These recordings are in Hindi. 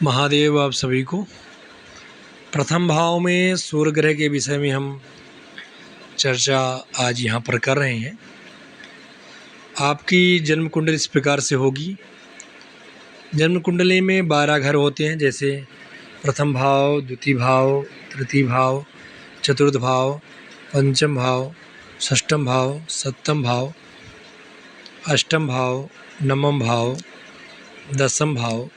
महादेव आप सभी को। प्रथम भाव में सूर्य ग्रह के विषय में हम चर्चा आज यहाँ पर कर रहे हैं। आपकी जन्म कुंडली इस प्रकार से होगी। जन्म कुंडली में 12 घर होते हैं, जैसे प्रथम भाव, द्वितीय भाव, तृतीय भाव, चतुर्थ भाव, पंचम भाव, षष्ठम भाव, सप्तम भाव, अष्टम भाव, नवम भाव, दसम भाव,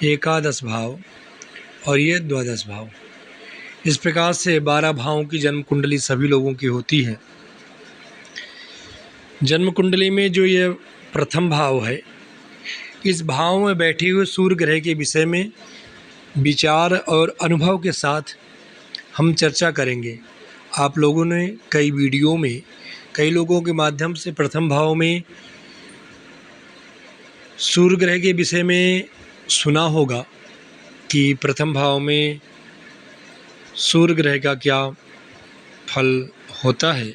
एकादश भाव और ये द्वादश भाव। इस प्रकार से 12 भावों की जन्म कुंडली सभी लोगों की होती है। जन्म कुंडली में जो ये प्रथम भाव है, इस भाव में बैठे हुए सूर्य ग्रह के विषय में विचार और अनुभव के साथ हम चर्चा करेंगे। आप लोगों ने कई वीडियो में कई लोगों के माध्यम से प्रथम भाव में सूर्य ग्रह के विषय में सुना होगा कि प्रथम भाव में सूर्य ग्रह का क्या फल होता है।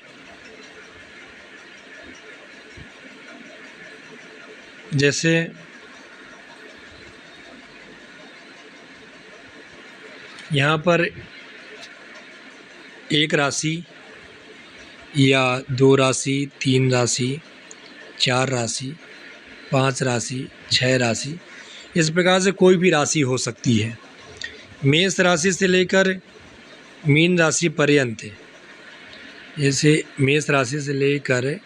जैसे यहाँ पर एक राशि या 2 राशि, 3 राशि, 4 राशि, 5 राशि, 6 राशि, इस प्रकार से कोई भी राशि हो सकती है। मेष राशि से लेकर मीन राशि पर्यंत, जैसे मेष राशि से लेकर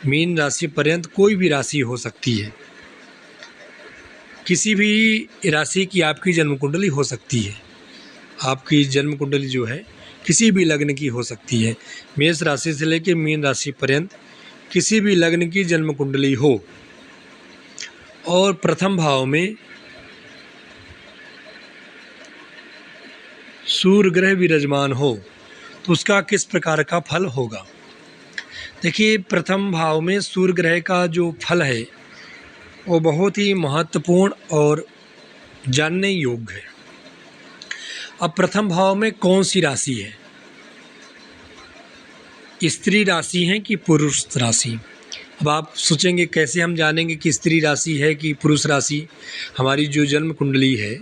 मीन राशि पर्यंत कोई भी राशि हो सकती है। किसी भी राशि की आपकी जन्म कुंडली हो सकती है। आपकी जन्म कुंडली जो है किसी भी लग्न की हो सकती है। मेष राशि से लेकर मीन राशि पर्यंत किसी भी लग्न की जन्म कुंडली हो और प्रथम भाव में सूर्य ग्रह विराजमान हो तो उसका किस प्रकार का फल होगा। देखिए, प्रथम भाव में सूर्य ग्रह का जो फल है वो बहुत ही महत्वपूर्ण और जानने योग्य है। अब प्रथम भाव में कौन सी राशि है, स्त्री राशि है कि पुरुष राशि। अब आप सोचेंगे कैसे हम जानेंगे कि स्त्री राशि है कि पुरुष राशि। हमारी जो जन्म कुंडली है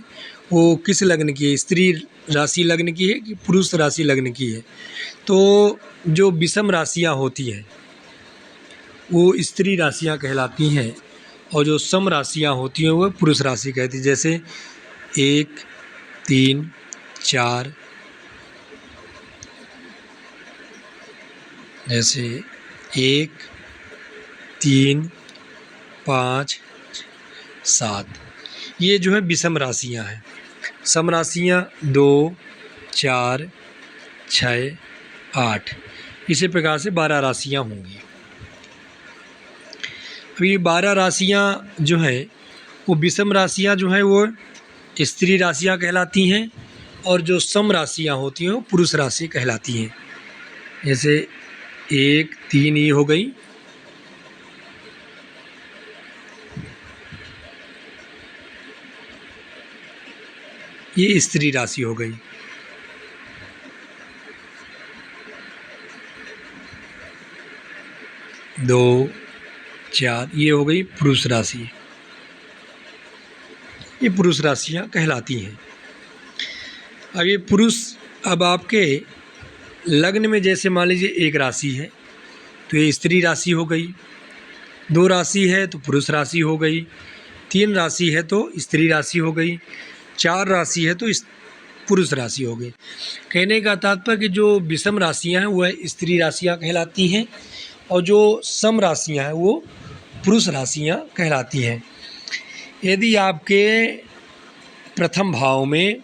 वो किस लग्न की है, स्त्री राशि लग्न की है कि पुरुष राशि लग्न की है। तो जो विषम राशियां होती हैं वो स्त्री राशियां कहलाती हैं और जो सम राशियां होती हैं वो पुरुष राशि कहती है। जैसे 1, 3, 4, जैसे 1, 3, 5, 7, ये जो है विषम राशियां हैं। सम राशियां 2, 4, 6, 8, इसी प्रकार से 12 राशियां होंगी। अब ये 12 राशियां जो हैं वो विषम राशियां जो हैं वो स्त्री राशियां कहलाती हैं और जो सम राशियां होती हैं वो पुरुष राशि कहलाती हैं। जैसे 1, 3 ये हो गई, ये स्त्री राशि हो गई। 2, 4 ये हो गई पुरुष राशि। ये पुरुष राशियां कहलाती हैं। अब ये पुरुष, अब आपके लग्न में जैसे मान लीजिए 1 राशि है तो ये स्त्री राशि हो गई, 2 राशि है तो पुरुष राशि हो गई, 3 राशि है तो स्त्री राशि हो गई, 4 राशि है तो पुरुष राशि हो गई। कहने का तात्पर्य कि जो विषम राशियां हैं वह स्त्री राशियां कहलाती हैं और जो सम राशियां हैं वो पुरुष राशियां कहलाती हैं। यदि आपके प्रथम भाव में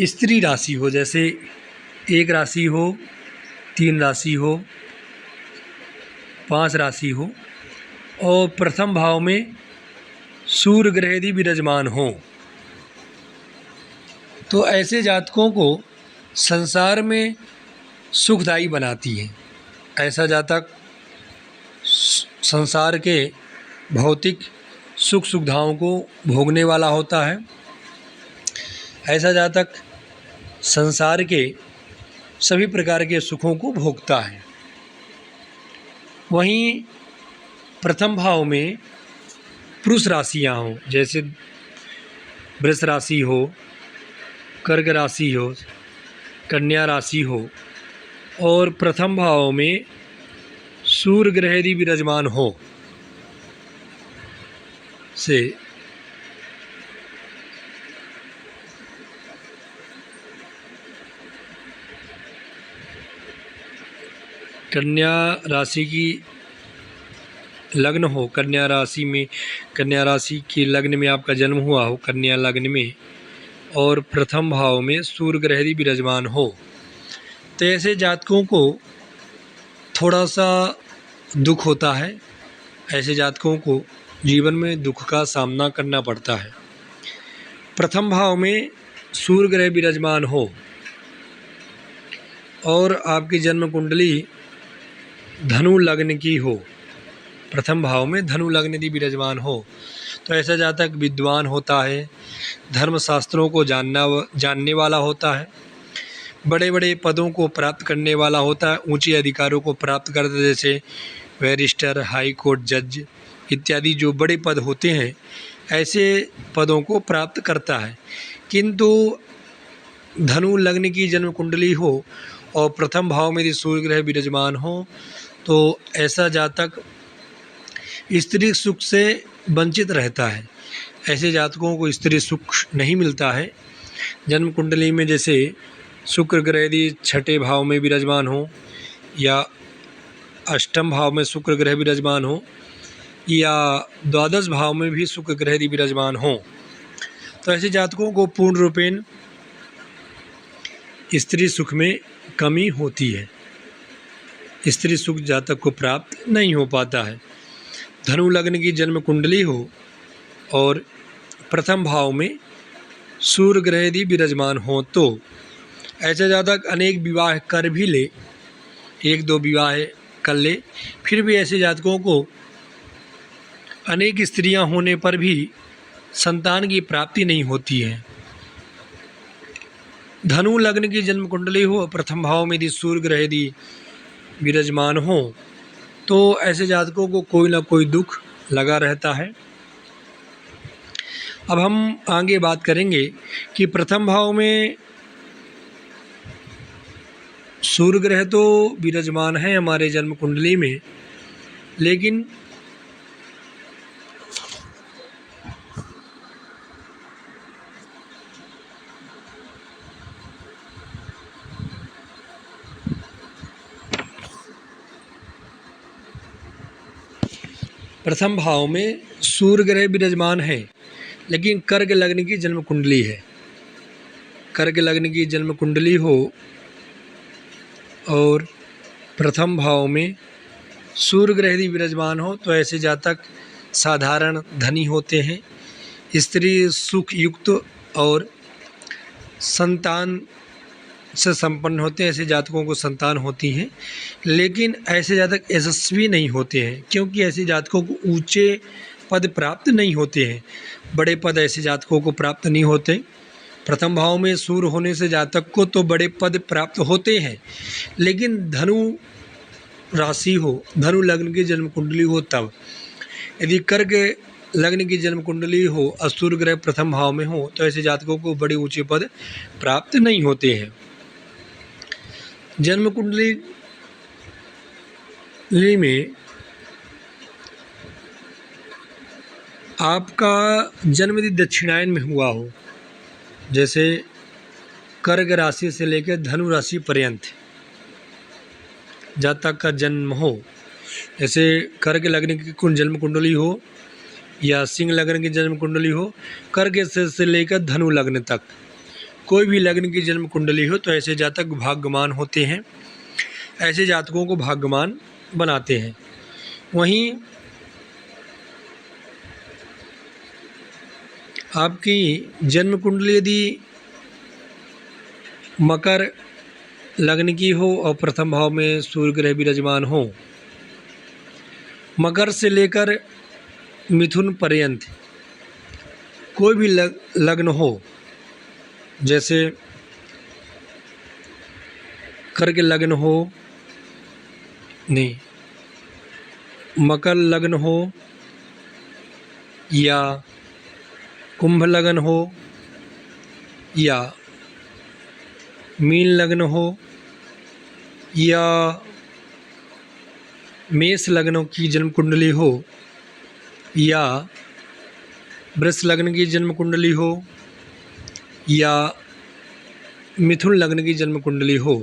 स्त्री राशि हो, जैसे 1 राशि हो, 3 राशि हो, 5 राशि हो और प्रथम भाव में सूर्य ग्रह यदि विराजमान हो तो ऐसे जातकों को संसार में सुखदायी बनाती है। ऐसा जातक संसार के भौतिक सुख सुविधाओं को भोगने वाला होता है। ऐसा जातक संसार के सभी प्रकार के सुखों को भोगता है। वहीं प्रथम भाव में पुरुष राशियाँ हों, जैसे वृष राशि हो, कर्क राशि हो, कन्या राशि हो और प्रथम भाव में सूर्य ग्रह यदि विराजमान हो से कन्या राशि की लग्न हो, कन्या राशि के लग्न में आपका जन्म हुआ हो, कन्या लग्न में, और प्रथम भाव में सूर्य ग्रह यदि विराजमान हो, तो ऐसे जातकों को थोड़ा सा दुख होता है। ऐसे जातकों को जीवन में दुख का सामना करना पड़ता है। प्रथम भाव में सूर्य ग्रह विराजमान हो और आपकी जन्म कुंडली धनु लग्न की हो, प्रथम भाव में धनु लग्न यदि विराजमान हो, तो ऐसा जातक विद्वान होता है, धर्मशास्त्रों को जानने वाला होता है, बड़े बड़े पदों को प्राप्त करने वाला होता है, ऊंचे अधिकारों को प्राप्त करता है, जैसे बैरिस्टर, हाई कोर्ट जज इत्यादि जो बड़े पद होते हैं, ऐसे पदों को प्राप्त करता है। किंतु धनु लग्न की जन्म कुंडली हो और प्रथम भाव में यदि सूर्य ग्रह विराजमान हो, तो ऐसा जातक स्त्री सुख से वंचित रहता है। ऐसे जातकों को स्त्री सुख नहीं मिलता है। जन्म कुंडली में जैसे शुक्र ग्रह यदि छठे भाव में विराजमान हो या अष्टम भाव में शुक्र ग्रह विराजमान हो या द्वादश भाव में भी शुक्र ग्रह यदि विराजमान हो, तो ऐसे जातकों को पूर्ण रूपेण स्त्री सुख में कमी होती है। स्त्री सुख जातक को प्राप्त नहीं हो पाता है। धनु लग्न की जन्म कुंडली हो और प्रथम भाव में सूर्य ग्रह यदि विराजमान हो, तो ऐसे जातक अनेक विवाह कर भी ले, एक दो विवाह कर ले, फिर भी ऐसे जातकों को अनेक स्त्रियां होने पर भी संतान की प्राप्ति नहीं होती है। धनु लग्न की जन्म कुंडली हो, प्रथम भाव में यदि सूर्य ग्रह यदि विराजमान हो, तो ऐसे जातकों को कोई ना कोई दुख लगा रहता है। अब हम आगे बात करेंगे कि प्रथम भाव में सूर्य ग्रह तो विराजमान है हमारे जन्म कुंडली में, लेकिन प्रथम भाव में सूर्य ग्रह विराजमान है, लेकिन कर्क लग्न की जन्म कुंडली है। कर्क लग्न की जन्म कुंडली हो और प्रथम भाव में सूर्य ग्रह यदि विराजमान हो, तो ऐसे जातक साधारण धनी होते हैं, स्त्री सुख युक्त और संतान से संपन्न होते हैं। ऐसे जातकों को संतान होती हैं, लेकिन ऐसे जातक यशस्वी नहीं होते हैं, क्योंकि ऐसे जातकों को ऊंचे पद प्राप्त नहीं होते हैं। बड़े पद ऐसे जातकों को प्राप्त नहीं होते। प्रथम भाव में सूर्य होने से जातक को तो बड़े पद प्राप्त होते हैं, लेकिन धनु राशि हो, धनु लग्न की जन्म कुंडली हो तब। यदि कर्क लग्न की जन्म कुंडली हो और सूर्य ग्रह प्रथम भाव में हो, तो ऐसे जातकों को बड़े ऊंचे पद प्राप्त नहीं होते हैं। जन्म कुंडली में आपका जन्म यदि दक्षिणायन में हुआ हो, जैसे कर्क राशि से लेकर धनु राशि पर्यंत जातक का जन्म हो, जैसे कर्क लग्न की जन्म कुंडली हो या सिंह लग्न की जन्म कुंडली हो, कर्क से लेकर धनु लग्न तक कोई भी लग्न की जन्म कुंडली हो, तो ऐसे जातक भाग्यवान होते हैं। ऐसे जातकों को भाग्यवान बनाते हैं। वहीं आपकी जन्म कुंडली यदि मकर लग्न की हो और प्रथम भाव में सूर्य ग्रह विराजमान हो, मकर से लेकर मिथुन पर्यंत कोई भी लग्न हो, जैसे कर्क लग्न हो, नहीं, मकर लग्न हो या कुंभ लग्न हो या मीन लग्न हो या मेष लग्न की जन्म कुंडली हो या वृष लग्न की जन्म कुंडली हो या मिथुन लग्न की जन्म कुंडली हो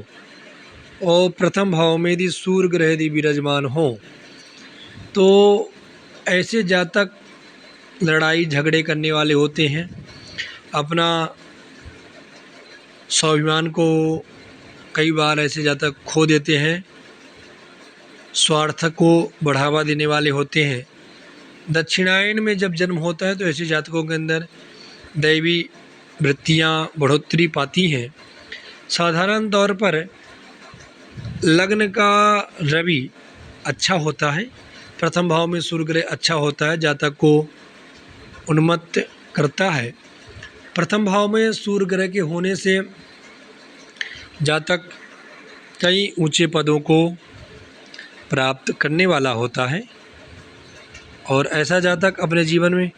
और प्रथम भाव में यदि सूर्य ग्रह यदि विराजमान हो तो ऐसे जातक लड़ाई झगड़े करने वाले होते हैं, अपना स्वाभिमान को कई बार ऐसे जातक खो देते हैं, स्वार्थ को बढ़ावा देने वाले होते हैं। दक्षिणायन में जब जन्म होता है तो ऐसे जातकों के अंदर दैवी वृत्तियाँ बढ़ोतरी पाती हैं। साधारण तौर पर लग्न का रवि अच्छा होता है, प्रथम भाव में सूर्य ग्रह अच्छा होता है, जातक को उन्मत्त करता है। प्रथम भाव में सूर्य ग्रह के होने से जातक कई ऊंचे पदों को प्राप्त करने वाला होता है और ऐसा जातक अपने जीवन में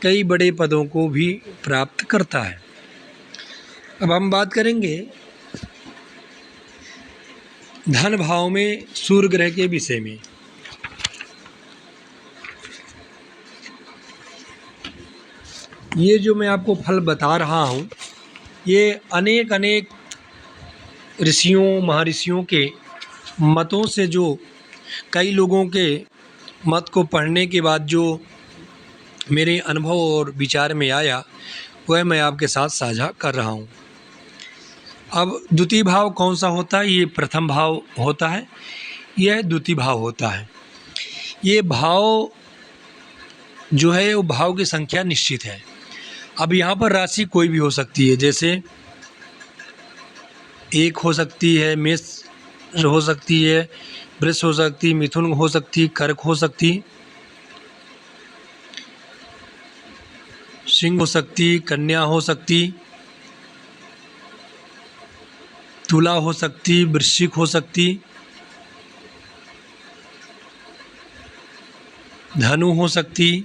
कई बड़े पदों को भी प्राप्त करता है। अब हम बात करेंगे धन भाव में सूर्य ग्रह के विषय में। ये जो मैं आपको फल बता रहा हूँ ये अनेक ऋषियों महर्षियों के मतों से, जो कई लोगों के मत को पढ़ने के बाद जो मेरे अनुभव और विचार में आया वह मैं आपके साथ साझा कर रहा हूँ। अब द्वितीय भाव कौन सा होता है? ये प्रथम भाव होता है, यह द्वितीय भाव होता है। ये भाव जो है वो भाव की संख्या निश्चित है। अब यहाँ पर राशि कोई भी हो सकती है, जैसे एक हो सकती है, मेष हो सकती है, वृष हो सकती, मिथुन हो सकती, कर्क हो सकती, सिंह हो सकती, कन्या हो सकती, तुला हो सकती, वृश्चिक हो सकती, धनु हो सकती,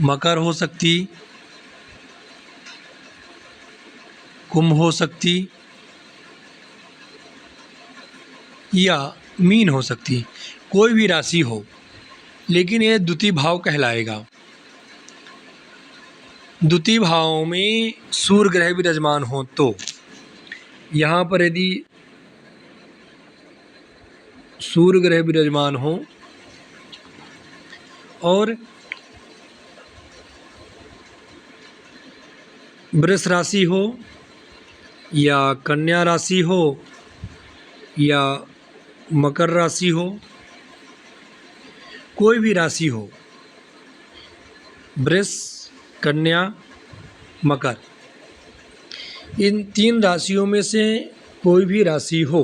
मकर हो सकती, कुंभ हो सकती या मीन हो सकती। कोई भी राशि हो, लेकिन यह द्वितीय भाव कहलाएगा। द्वितीय भाव में सूर्य ग्रह विराजमान हो तो यहाँ पर यदि सूर्य ग्रह विराजमान हो और वृष राशि हो या कन्या राशि हो या मकर राशि हो, कोई भी राशि हो, वृष, कन्या, मकर, इन तीन राशियों में से कोई भी राशि हो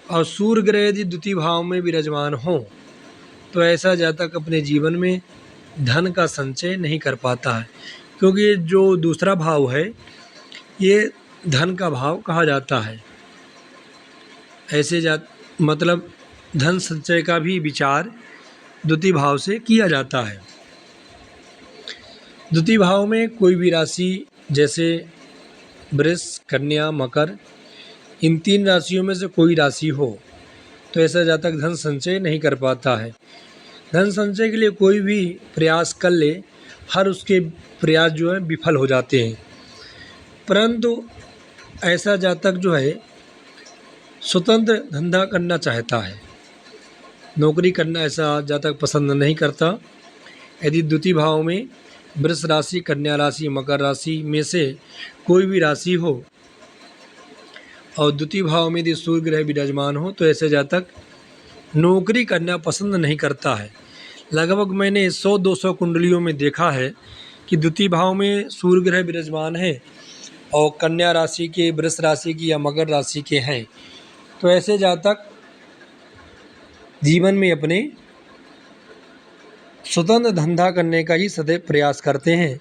और सूर्य ग्रह यदि द्वितीय भाव में विराजमान हो तो ऐसा जातक अपने जीवन में धन का संचय नहीं कर पाता है, क्योंकि जो दूसरा भाव है ये धन का भाव कहा जाता है। ऐसे मतलब धन संचय का भी विचार द्वितीय भाव से किया जाता है। द्वितीय भाव में कोई भी राशि जैसे वृष, कन्या, मकर, इन तीन राशियों में से कोई राशि हो तो ऐसा जातक धन संचय नहीं कर पाता है। धन संचय के लिए कोई भी प्रयास कर ले, हर उसके प्रयास जो है विफल हो जाते हैं। परंतु ऐसा जातक जो है स्वतंत्र धंधा करना चाहता है, नौकरी करना ऐसा जातक पसंद नहीं करता। यदि द्वितीय भाव में वृष राशि, कन्या राशि, मकर राशि में से कोई भी राशि हो और द्वितीय भाव में यदि सूर्य ग्रह विराजमान हो तो ऐसे जातक नौकरी करना पसंद नहीं करता है। लगभग मैंने 100-200 कुंडलियों में देखा है कि द्वितीय भाव में सूर्य ग्रह विराजमान है और कन्या राशि के, वृष राशि की या मकर राशि के हैं, तो ऐसे जातक जीवन में अपने स्वतंत्र धंधा करने का ही सदैव प्रयास करते हैं।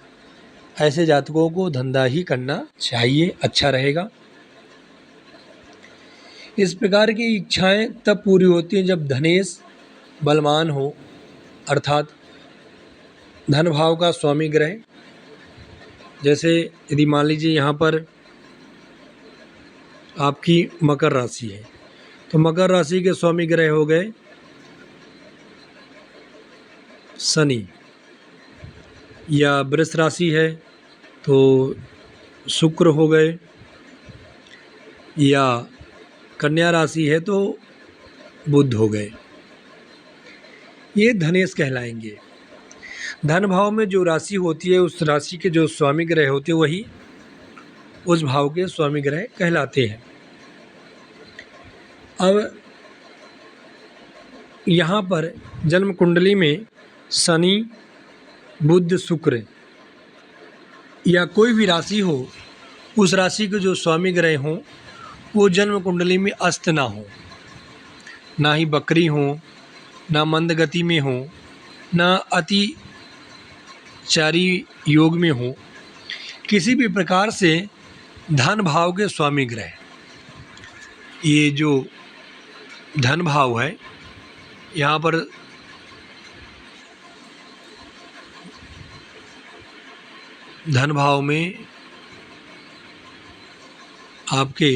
ऐसे जातकों को धंधा ही करना चाहिए, अच्छा रहेगा। इस प्रकार की इच्छाएं तब पूरी होती हैं जब धनेश बलवान हो, अर्थात धन भाव का स्वामी ग्रह। जैसे यदि मान लीजिए यहाँ पर आपकी मकर राशि है, तो मकर राशि के स्वामी ग्रह हो गए शनि, या वृष राशि है तो शुक्र हो गए, या कन्या राशि है तो बुध हो गए। ये धनेश कहलाएंगे। धन भाव में जो राशि होती है उस राशि के जो स्वामी ग्रह होते हैं वही उस भाव के स्वामी ग्रह कहलाते हैं। अब यहाँ पर जन्म कुंडली में शनि, बुध, शुक्र या कोई भी राशि हो, उस राशि के जो स्वामी ग्रह हों वो जन्म कुंडली में अस्त ना हो, ना ही बकरी हो, ना मंद गति में हो, ना अति चारी योग में हो। किसी भी प्रकार से धन भाव के स्वामी ग्रह, ये जो धन भाव है यहाँ पर धन भाव में आपके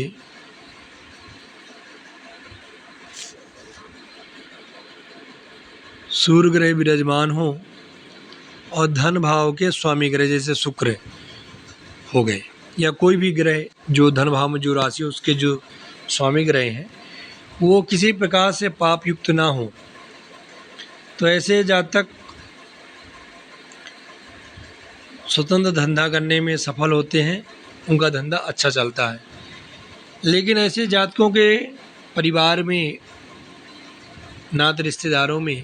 सूर्य ग्रह विराजमान हो और धन भाव के स्वामी ग्रह जैसे शुक्र हो गए, या कोई भी ग्रह जो धन भाव में जो राशि उसके जो स्वामी ग्रह हैं वो किसी प्रकार से पाप युक्त ना हो, तो ऐसे जातक स्वतंत्र धंधा करने में सफल होते हैं, उनका धंधा अच्छा चलता है। लेकिन ऐसे जातकों के परिवार में, नात रिश्तेदारों में,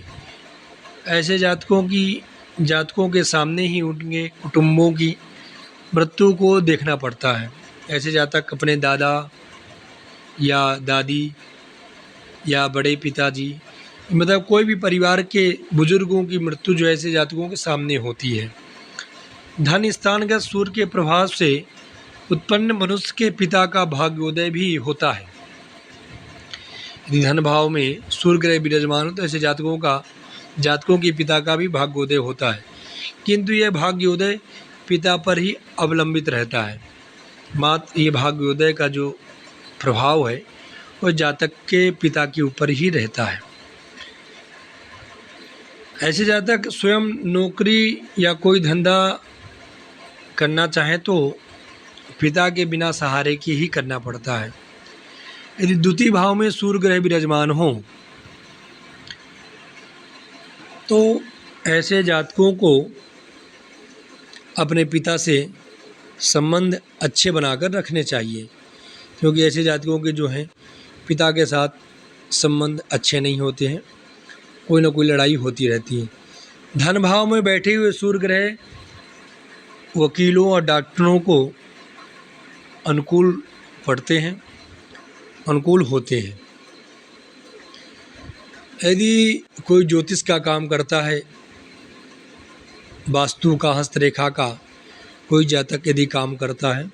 ऐसे जातकों के सामने ही उनके कुटुंबों की मृत्यु को देखना पड़ता है। ऐसे जातक अपने दादा या दादी या बड़े पिताजी, मतलब कोई भी परिवार के बुजुर्गों की मृत्यु जो ऐसे जातकों के सामने होती है। धन स्थानगत सूर्य के प्रभाव से उत्पन्न मनुष्य के पिता का भाग्योदय भी होता है। यदि धन भाव में सूर्य ग्रह विराजमान हो तो ऐसे जातकों के पिता का भी भाग्योदय होता है, किंतु यह भाग्योदय पिता पर ही अवलंबित रहता है। मात्र ये भाग्योदय का जो प्रभाव है वह जातक के पिता के ऊपर ही रहता है। ऐसे जातक स्वयं नौकरी या कोई धंधा करना चाहे तो पिता के बिना सहारे की ही करना पड़ता है। यदि द्वितीय भाव में सूर्य ग्रह विराजमान हो तो ऐसे जातकों को अपने पिता से संबंध अच्छे बनाकर रखने चाहिए, क्योंकि ऐसे जातकों के जो हैं पिता के साथ संबंध अच्छे नहीं होते हैं, कोई ना कोई लड़ाई होती रहती है। धन भाव में बैठे हुए सूर्य ग्रह वकीलों और डॉक्टरों को अनुकूल पड़ते हैं, अनुकूल होते हैं। यदि कोई ज्योतिष का काम करता है, वास्तु का, हस्तरेखा का कोई जातक यदि काम करता है,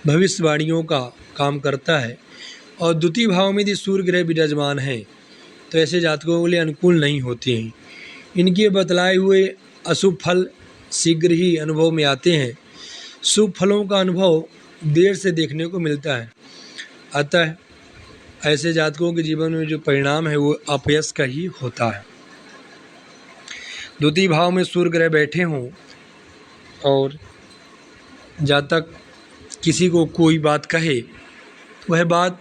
भविष्यवाणियों का काम करता है और द्वितीय भाव में यदि सूर्य ग्रह विराजमान है तो ऐसे जातकों के लिए अनुकूल नहीं होते हैं। इनके बतलाए हुए अशुभ फल शीघ्र ही अनुभव में आते हैं। शुभ फलों का अनुभव देर से देखने को मिलता है। अतः ऐसे जातकों के जीवन में जो परिणाम है वो अपयश का ही होता है। द्वितीय भाव में सूर्य ग्रह बैठे हों और जातक किसी को कोई बात कहे तो वह बात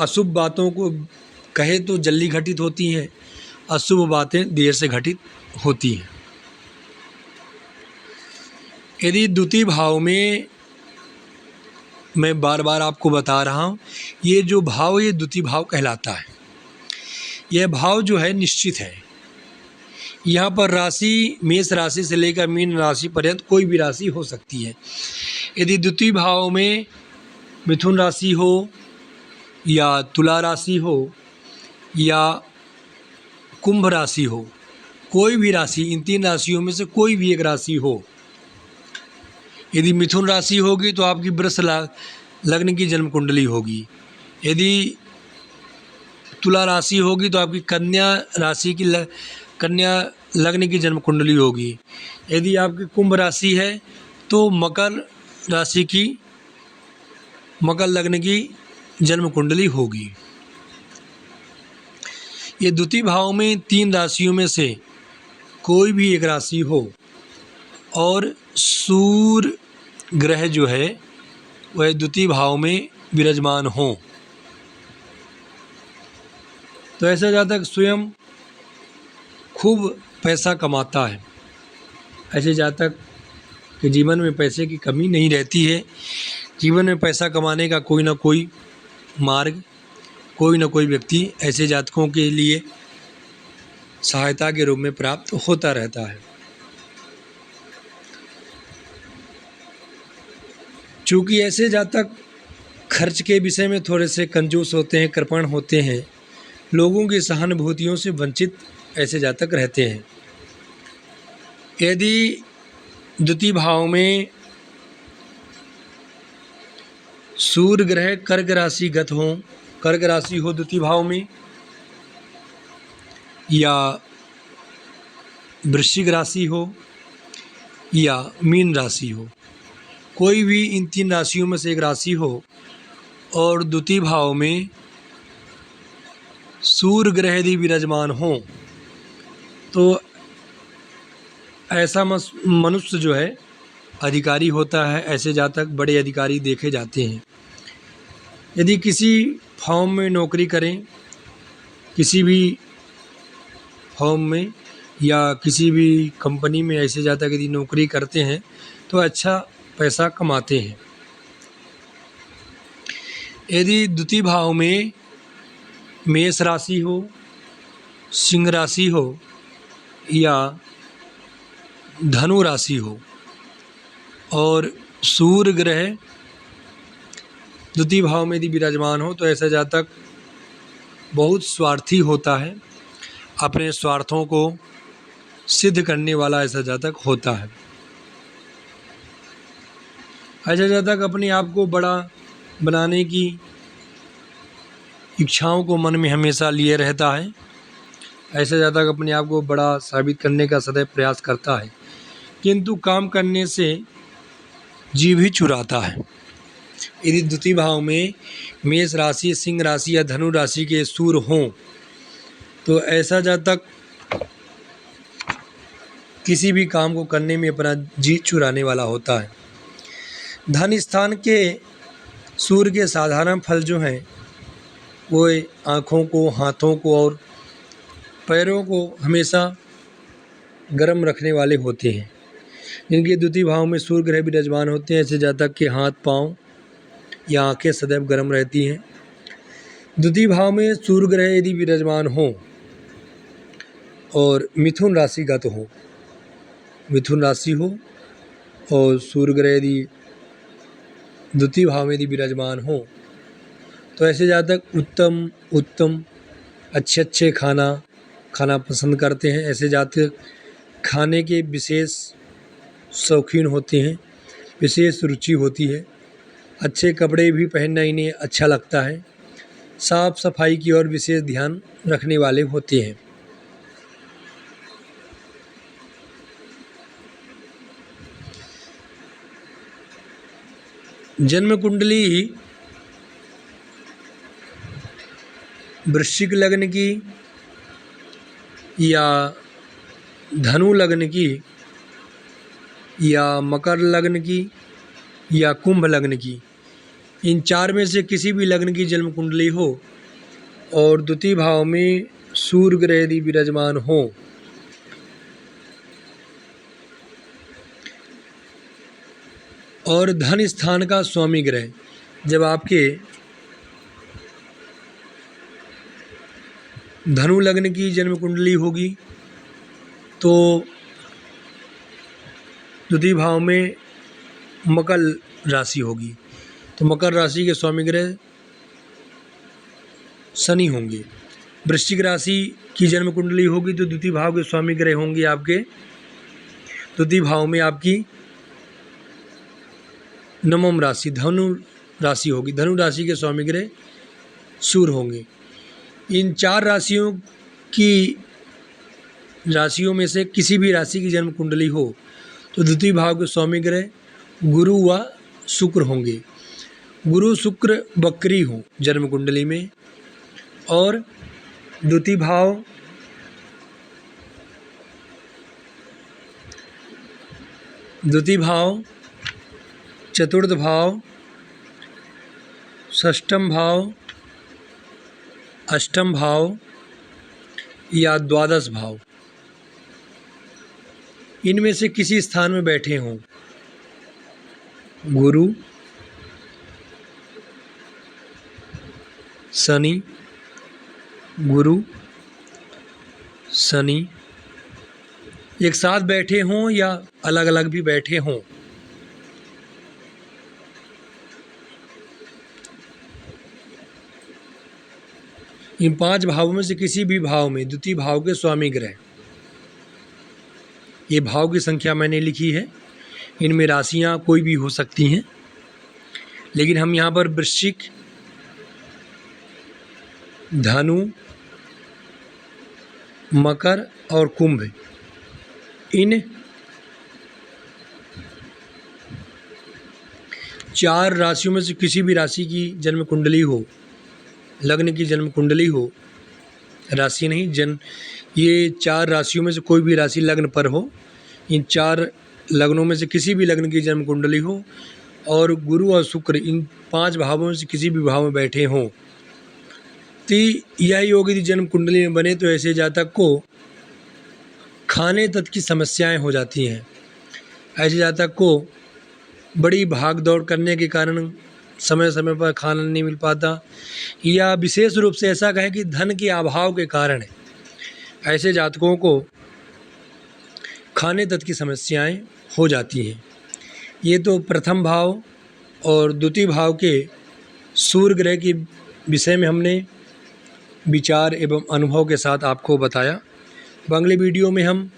अशुभ बातों को कहे तो जल्दी घटित होती हैं, अशुभ बातें देर से घटित होती हैं। यदि द्वितीय भाव में, मैं बार बार आपको बता रहा हूँ, ये जो भाव ये द्वितीय भाव कहलाता है। यह भाव जो है निश्चित है। यहाँ पर राशि मेष राशि से लेकर मीन राशि पर्यंत कोई भी राशि हो सकती है। यदि द्वितीय भाव में मिथुन राशि हो या तुला राशि हो या कुंभ राशि हो, कोई भी राशि, इन तीन राशियों में से कोई भी एक राशि हो। यदि मिथुन राशि होगी तो आपकी वृष लग्न की जन्म कुंडली होगी। यदि तुला राशि होगी तो आपकी कन्या राशि की कन्या लग्न की जन्म कुंडली होगी। यदि आपकी कुंभ राशि है तो मकर राशि की, मकर लग्न की जन्म कुंडली होगी। ये द्वितीय भाव में 3 राशियों में से कोई भी एक राशि हो और सूर्य ग्रह जो है वह द्वितीय भाव में विराजमान हो, तो ऐसा जातक स्वयं खूब पैसा कमाता है। ऐसे जातक के जीवन में पैसे की कमी नहीं रहती है। जीवन में पैसा कमाने का कोई ना कोई मार्ग, कोई ना कोई व्यक्ति ऐसे जातकों के लिए सहायता के रूप में प्राप्त होता रहता है। चूँकि ऐसे जातक खर्च के विषय में थोड़े से कंजूस होते हैं, कृपण होते हैं, लोगों की सहानुभूतियों से वंचित ऐसे जातक रहते हैं। यदि द्वितीय भाव में सूर्य ग्रह कर्क राशि गत हो, कर्क राशि हो द्वितीय भाव में, या वृश्चिक राशि हो या मीन राशि हो, कोई भी इन 3 राशियों में से एक राशि हो और द्वितीय भाव में सूर्य ग्रह यदि विराजमान हो, तो ऐसा मनुष्य जो है अधिकारी होता है। ऐसे जातक बड़े अधिकारी देखे जाते हैं। यदि किसी फॉर्म में नौकरी करें, किसी भी फॉर्म में या किसी भी कंपनी में ऐसे जातक यदि नौकरी करते हैं तो अच्छा पैसा कमाते हैं। यदि द्वितीय भाव में मेष राशि हो, सिंह राशि हो या धनु राशि हो और सूर्य ग्रह द्वितीय भाव में यदि विराजमान हो, तो ऐसा जातक बहुत स्वार्थी होता है, अपने स्वार्थों को सिद्ध करने वाला ऐसा जातक होता है। ऐसा जातक अपने आप को बड़ा बनाने की इच्छाओं को मन में हमेशा लिए रहता है। ऐसा जातक अपने आप को बड़ा साबित करने का सदैव प्रयास करता है, किंतु काम करने से जीव ही चुराता है। यदि द्वितीय भाव में मेष राशि, सिंह राशि या धनु राशि के सूर्य हों, तो ऐसा जातक किसी भी काम को करने में अपना जी चुराने वाला होता है। धन स्थान के सूर्य के साधारण फल जो हैं वो आँखों को, हाथों को और पैरों को हमेशा गर्म रखने वाले होते हैं। जिनके द्वितीय भाव में सूर्य ग्रह विराजमान होते हैं, ऐसे जातक के हाथ, पाँव या आँखें सदैव गर्म रहती हैं। द्वितीय भाव में सूर्य ग्रह यदि विराजमान हो और मिथुन राशिगत हो, मिथुन राशि हो और सूर्य ग्रह यदि द्वितीय भाव में यदि विराजमान हो, तो ऐसे जातक उत्तम अच्छे खाना पसंद करते हैं। ऐसे जातक खाने के विशेष शौकीन होते हैं, विशेष रुचि होती है। अच्छे कपड़े भी पहनना इन्हें अच्छा लगता है। साफ सफाई की ओर विशेष ध्यान रखने वाले होते हैं। जन्म कुंडली वृश्चिक लग्न की या धनु लग्न की या मकर लग्न की या कुंभ लग्न की, इन 4 में से किसी भी लग्न की जन्म कुंडली हो और द्वितीय भाव में सूर्य ग्रह यदि विराजमान हो, और धन स्थान का स्वामी ग्रह जब आपके धनु लग्न की जन्म कुंडली होगी तो द्वितीय भाव में मकर राशि होगी, तो मकर राशि के स्वामी ग्रह शनि होंगे। वृश्चिक राशि की जन्म कुंडली होगी तो द्वितीय भाव के स्वामी ग्रह होंगे आपके द्वितीय भाव में आपकी नवम राशि धनु राशि होगी। धनु राशि के स्वामी ग्रह सूर्य होंगे। इन 4 राशियों में से किसी भी राशि की जन्म कुंडली हो तो द्वितीय भाव के स्वामी ग्रह गुरु व शुक्र होंगे। गुरु शुक्र बकरी हो जन्म कुंडली में, और द्वितीय भाव, चतुर्थ भाव, षष्ठम भाव, अष्टम भाव या द्वादश भाव, इनमें से किसी स्थान में बैठे हों गुरु, शनि, गुरु, शनि एक साथ बैठे हों या अलग अलग भी बैठे हों, इन 5 भावों में से किसी भी भाव में द्वितीय भाव के स्वामी ग्रह, ये भाव की संख्या मैंने लिखी है, इनमें राशियां कोई भी हो सकती हैं, लेकिन हम यहाँ पर वृश्चिक, धनु, मकर और कुंभ, इन 4 राशियों में से किसी भी राशि की जन्म कुंडली हो, लग्न की जन्म कुंडली हो, राशि नहीं ये 4 राशियों में से कोई भी राशि लग्न पर हो, इन 4 लग्नों में से किसी भी लग्न की जन्म कुंडली हो और गुरु और शुक्र इन 5 भावों में से किसी भी भाव में बैठे हों, तो यह योग यदि जन्म कुंडली में बने तो ऐसे जातक को खाने तक की समस्याएं हो जाती हैं। ऐसे जातक को बड़ी भाग दौड़ करने के कारण समय समय पर खाना नहीं मिल पाता, या विशेष रूप से ऐसा कहें कि धन के अभाव के कारण ऐसे जातकों को खाने तक की समस्याएं हो जाती हैं। ये तो प्रथम भाव और द्वितीय भाव के सूर्य ग्रह के विषय में हमने विचार एवं अनुभव के साथ आपको बताया। अगले वीडियो में हम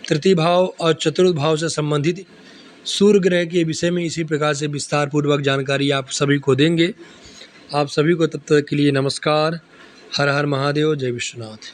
तृतीय भाव और चतुर्थ भाव से संबंधित सूर्य ग्रह के विषय में इसी प्रकार से विस्तार पूर्वक जानकारी आप सभी को देंगे। आप सभी को तब तक के लिए नमस्कार। हर हर महादेव, जय विश्वनाथ।